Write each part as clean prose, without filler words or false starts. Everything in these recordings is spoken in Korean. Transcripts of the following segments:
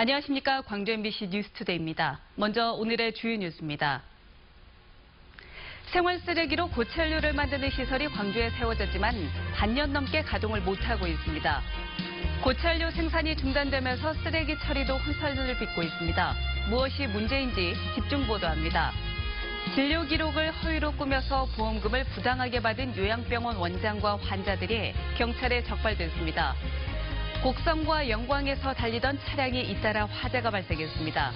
안녕하십니까. 광주 MBC 뉴스투데이입니다. 먼저 오늘의 주요 뉴스입니다. 생활 쓰레기로 고체연료를 만드는 시설이 광주에 세워졌지만 반년 넘게 가동을 못하고 있습니다. 고체연료 생산이 중단되면서 쓰레기 처리도 혼선을 빚고 있습니다. 무엇이 문제인지 집중 보도합니다. 진료 기록을 허위로 꾸며서 보험금을 부당하게 받은 요양병원 원장과 환자들이 경찰에 적발됐습니다. 곡성과 영광에서 달리던 차량이 잇따라 화재가 발생했습니다.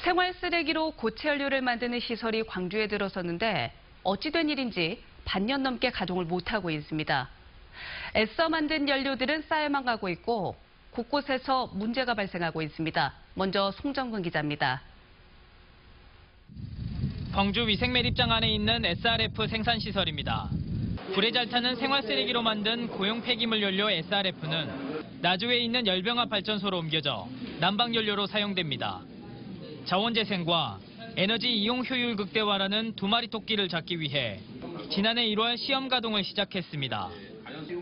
생활 쓰레기로 고체연료를 만드는 시설이 광주에 들어섰는데 어찌된 일인지 반년 넘게 가동을 못하고 있습니다. 애써 만든 연료들은 쌓여만 가고 있고 곳곳에서 문제가 발생하고 있습니다. 먼저 송정근 기자입니다. 광주 위생매립장 안에 있는 SRF 생산시설입니다. 불에 잘 타는 생활 쓰레기로 만든 고용 폐기물 연료 SRF는 나주에 있는 열병합 발전소로 옮겨져 난방 연료로 사용됩니다. 자원재생과 에너지 이용 효율 극대화라는 두 마리 토끼를 잡기 위해 지난해 1월 시험 가동을 시작했습니다.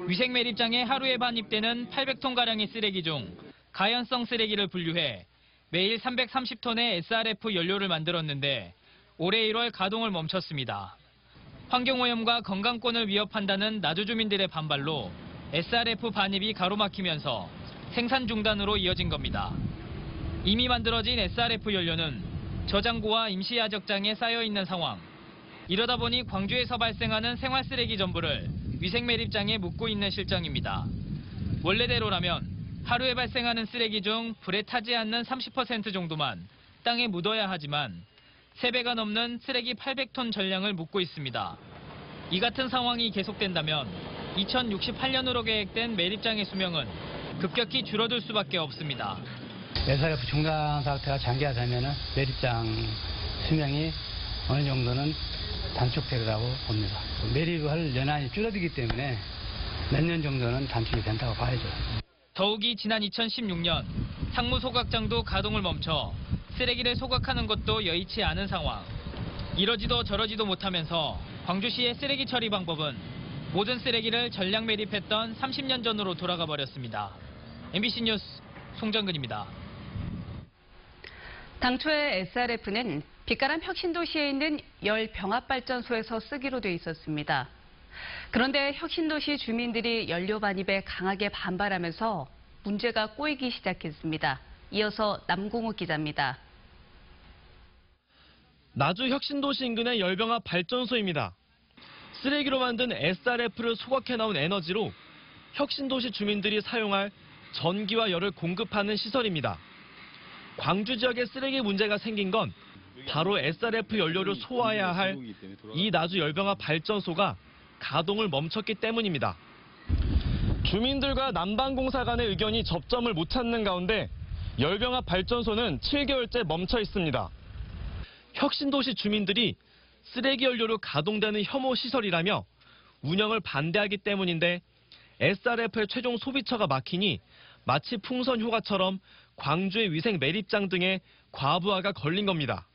위생매립장에 하루에 반입되는 800톤가량의 쓰레기 중 가연성 쓰레기를 분류해 매일 330톤의 SRF 연료를 만들었는데 올해 1월 가동을 멈췄습니다. 환경오염과 건강권을 위협한다는 나주 주민들의 반발로 SRF 반입이 가로막히면서 생산 중단으로 이어진 겁니다. 이미 만들어진 SRF 연료는 저장고와 임시 야적장에 쌓여 있는 상황. 이러다 보니 광주에서 발생하는 생활 쓰레기 전부를 위생매립장에 묻고 있는 실정입니다. 원래대로라면 하루에 발생하는 쓰레기 중 불에 타지 않는 30% 정도만 땅에 묻어야 하지만 3배가 넘는 쓰레기 800톤 전량을 묻고 있습니다. 이 같은 상황이 계속된다면 2068년으로 계획된 매립장의 수명은 급격히 줄어들 수밖에 없습니다. SRF 중단 상태가 장기화되면 매립장 수명이 어느 정도는 단축되리라고 봅니다. 매립할 연한이 줄어들기 때문에 몇 년 정도는 단축이 된다고 봐야죠. 더욱이 지난 2016년 상무 소각장도 가동을 멈춰 쓰레기를 소각하는 것도 여의치 않은 상황. 이러지도 저러지도 못하면서 광주시의 쓰레기 처리 방법은 모든 쓰레기를 전량 매립했던 30년 전으로 돌아가 버렸습니다. MBC 뉴스 송정근입니다. 당초에 SRF는 빛가람 혁신도시에 있는 열병합발전소에서 쓰기로 돼 있었습니다. 그런데 혁신도시 주민들이 연료 반입에 강하게 반발하면서 문제가 꼬이기 시작했습니다. 이어서 남궁욱 기자입니다. 나주 혁신도시 인근의 열병합 발전소입니다. 쓰레기로 만든 SRF를 소각해 나온 에너지로 혁신도시 주민들이 사용할 전기와 열을 공급하는 시설입니다. 광주 지역에 쓰레기 문제가 생긴 건 바로 SRF 연료를 소화해야 할 이 나주 열병합 발전소가 가동을 멈췄기 때문입니다. 주민들과 난방공사 간의 의견이 접점을 못 찾는 가운데 열병합 발전소는 7개월째 멈춰 있습니다. 혁신도시 주민들이 쓰레기 연료로 가동되는 혐오 시설이라며 운영을 반대하기 때문인데 SRF의 최종 소비처가 막히니 마치 풍선 효과처럼 광주의 위생 매립장 등의 과부하가 걸린 겁니다.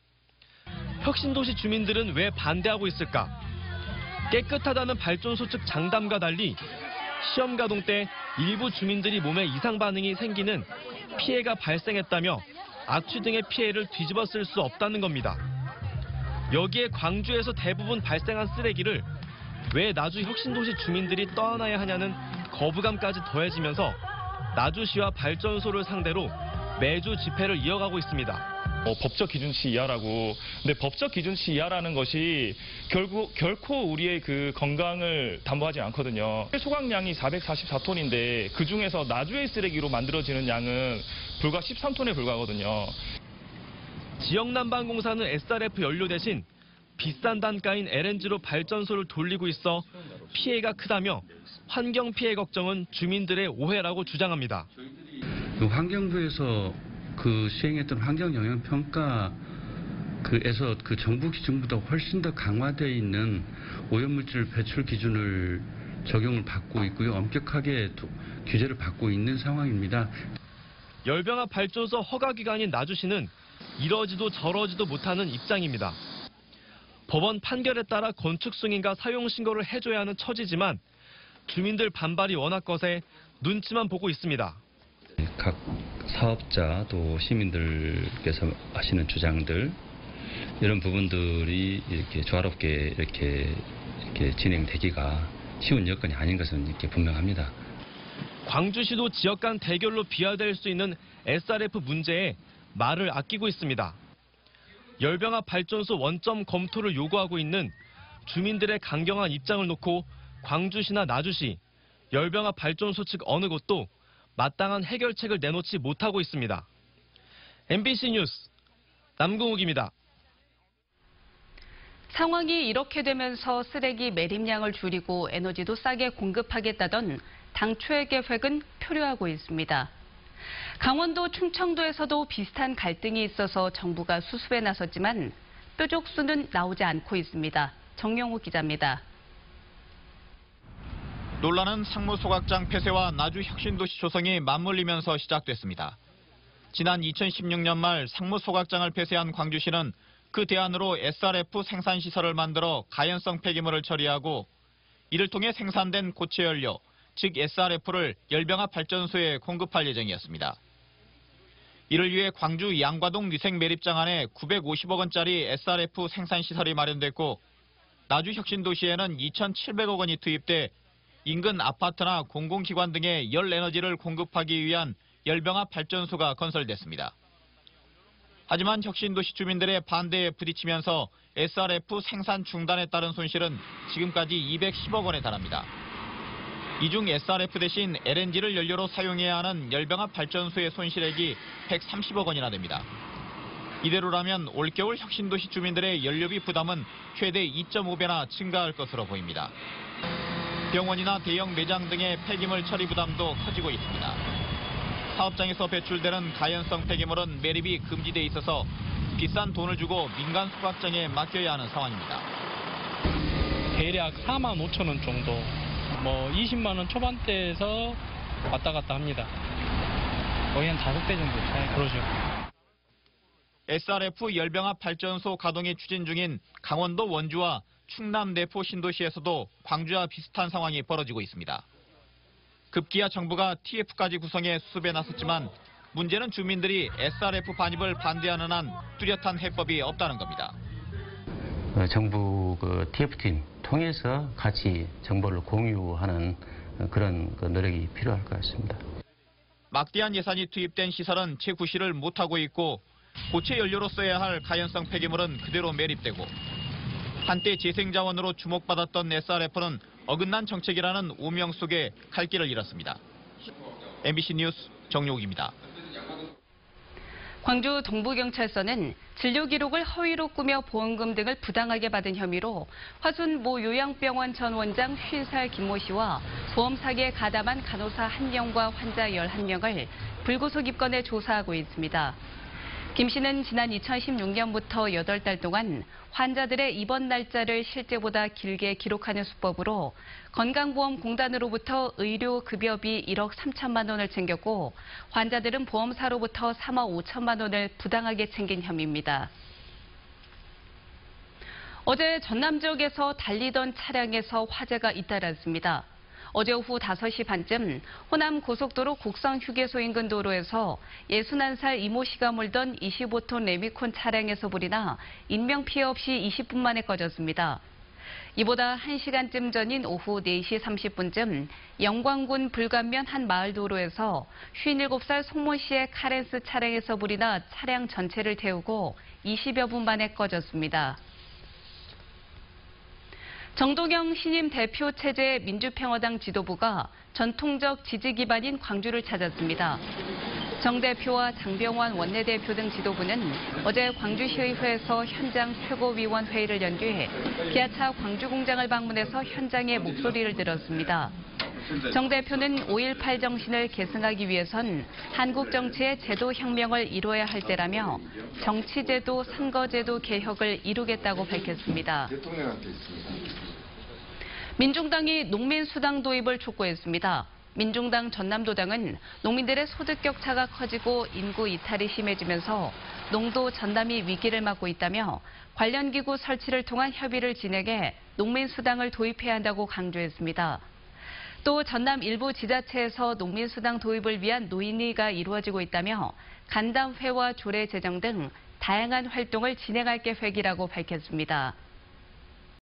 혁신도시 주민들은 왜 반대하고 있을까? 깨끗하다는 발전소 측 장담과 달리 시험 가동 때 일부 주민들이 몸에 이상 반응이 생기는 피해가 발생했다며 악취 등의 피해를 뒤집어 쓸 수 없다는 겁니다. 여기에 광주에서 대부분 발생한 쓰레기를 왜 나주 혁신도시 주민들이 떠안아야 하냐는 거부감까지 더해지면서 나주시와 발전소를 상대로 매주 집회를 이어가고 있습니다. 법적 기준치 이하라고. 근데 법적 기준치 이하라는 것이 결코 우리의 그 건강을 담보하지 않거든요. 소각량이 444톤인데 그중에서 나주의 쓰레기로 만들어지는 양은 불과 13톤에 불과하거든요. 지역난방공사는 SRF 연료 대신 비싼 단가인 LNG로 발전소를 돌리고 있어 피해가 크다며 환경 피해 걱정은 주민들의 오해라고 주장합니다. 환경부에서 시행했던 환경영향평가에서 정부 기준보다 훨씬 더 강화되어 있는 오염물질 배출 기준을 적용을 받고 있고요. 엄격하게 규제를 받고 있는 상황입니다. 열병합 발전소 허가 기관인 나주시는 이러지도 저러지도 못하는 입장입니다. 법원 판결에 따라 건축 승인과 사용 신고를 해줘야 하는 처지지만 주민들 반발이 워낙 거세 눈치만 보고 있습니다. 각 사업자 또 시민들께서 하시는 주장들 이런 부분들이 이렇게 조화롭게 이렇게 진행되기가 쉬운 여건이 아닌 것은 이렇게 분명합니다. 광주시도 지역 간 대결로 비화될 수 있는 SRF 문제에 말을 아끼고 있습니다. 열병합 발전소 원점 검토를 요구하고 있는 주민들의 강경한 입장을 놓고 광주시나 나주시, 열병합 발전소 측 어느 곳도 마땅한 해결책을 내놓지 못하고 있습니다. MBC 뉴스 남궁욱입니다. 상황이 이렇게 되면서 쓰레기 매립량을 줄이고 에너지도 싸게 공급하겠다던 당초의 계획은 표류하고 있습니다. 강원도 충청도에서도 비슷한 갈등이 있어서 정부가 수습에 나섰지만 뾰족수는 나오지 않고 있습니다. 정영욱 기자입니다. 논란은 상무소각장 폐쇄와 나주 혁신도시 조성이 맞물리면서 시작됐습니다. 지난 2016년 말 상무소각장을 폐쇄한 광주시는 그 대안으로 SRF 생산시설을 만들어 가연성 폐기물을 처리하고 이를 통해 생산된 고체연료, 즉 SRF를 열병합 발전소에 공급할 예정이었습니다. 이를 위해 광주 양과동 위생 매립장 안에 950억 원짜리 SRF 생산시설이 마련됐고 나주 혁신도시에는 2,700억 원이 투입돼 인근 아파트나 공공기관 등의 열 에너지를 공급하기 위한 열병합 발전소가 건설됐습니다. 하지만 혁신도시 주민들의 반대에 부딪히면서 SRF 생산 중단에 따른 손실은 지금까지 210억 원에 달합니다. 이 중 SRF 대신 LNG를 연료로 사용해야 하는 열병합 발전소의 손실액이 130억 원이나 됩니다. 이대로라면 올겨울 혁신도시 주민들의 연료비 부담은 최대 2.5배나 증가할 것으로 보입니다. 병원이나 대형 매장 등의 폐기물 처리 부담도 커지고 있습니다. 사업장에서 배출되는 가연성 폐기물은 매립이 금지돼 있어서 비싼 돈을 주고 민간 소각장에 맡겨야 하는 상황입니다. 대략 4만 5천 원 정도, 20만 원 초반대에서 왔다 갔다 합니다. 거의 한 5배 정도 차이가 그러죠. SRF 열병합 발전소 가동이 추진 중인 강원도 원주와 충남 내포 신도시에서도 광주와 비슷한 상황이 벌어지고 있습니다. 급기야 정부가 TF까지 구성해 수습에 나섰지만 문제는 주민들이 SRF 반입을 반대하는 한 뚜렷한 해법이 없다는 겁니다. 정부 TF팀 통해서 같이 정보를 공유하는 그런 노력이 필요할 것 같습니다. 막대한 예산이 투입된 시설은 채 구실을 못하고 있고 고체 연료로 써야 할 가연성 폐기물은 그대로 매립되고 한때 재생자원으로 주목받았던 SRF는 어긋난 정책이라는 오명 속에 갈 길을 잃었습니다. MBC 뉴스 정용욱입니다. 광주 동부경찰서는 진료 기록을 허위로 꾸며 보험금 등을 부당하게 받은 혐의로 화순 모 요양병원 전 원장 50살 김모 씨와 보험 사기에 가담한 간호사 1명과 환자 11명을 불구속 입건해 조사하고 있습니다. 김 씨는 지난 2016년부터 8달 동안 환자들의 입원 날짜를 실제보다 길게 기록하는 수법으로 건강보험공단으로부터 의료급여비 1억 3천만 원을 챙겼고 환자들은 보험사로부터 3억 5천만 원을 부당하게 챙긴 혐의입니다. 어제 전남 지역에서 달리던 차량에서 화재가 잇따랐습니다. 어제 오후 5시 반쯤 호남 고속도로 곡성 휴게소 인근 도로에서 61살 이모 씨가 몰던 25톤 레미콘 차량에서 불이 나 인명피해 없이 20분 만에 꺼졌습니다. 이보다 1시간쯤 전인 오후 4시 30분쯤 영광군 불감면 한 마을 도로에서 57살 송모 씨의 카렌스 차량에서 불이 나 차량 전체를 태우고 20여 분 만에 꺼졌습니다. 정동영 신임 대표 체제의 민주평화당 지도부가 전통적 지지 기반인 광주를 찾았습니다. 정 대표와 장병완 원내대표 등 지도부는 어제 광주시의회에서 현장 최고위원 회의를 연 뒤 기아차 광주공장을 방문해서 현장의 목소리를 들었습니다. 정 대표는 5.18 정신을 계승하기 위해선 한국 정치의 제도 혁명을 이뤄야 할 때라며 정치제도, 선거제도 개혁을 이루겠다고 밝혔습니다. 민중당이 농민수당 도입을 촉구했습니다. 민중당 전남도당은 농민들의 소득 격차가 커지고 인구 이탈이 심해지면서 농도 전남이 위기를 맞고 있다며 관련 기구 설치를 통한 협의를 진행해 농민수당을 도입해야 한다고 강조했습니다. 또 전남 일부 지자체에서 농민수당 도입을 위한 논의가 이루어지고 있다며 간담회와 조례 제정 등 다양한 활동을 진행할 계획이라고 밝혔습니다.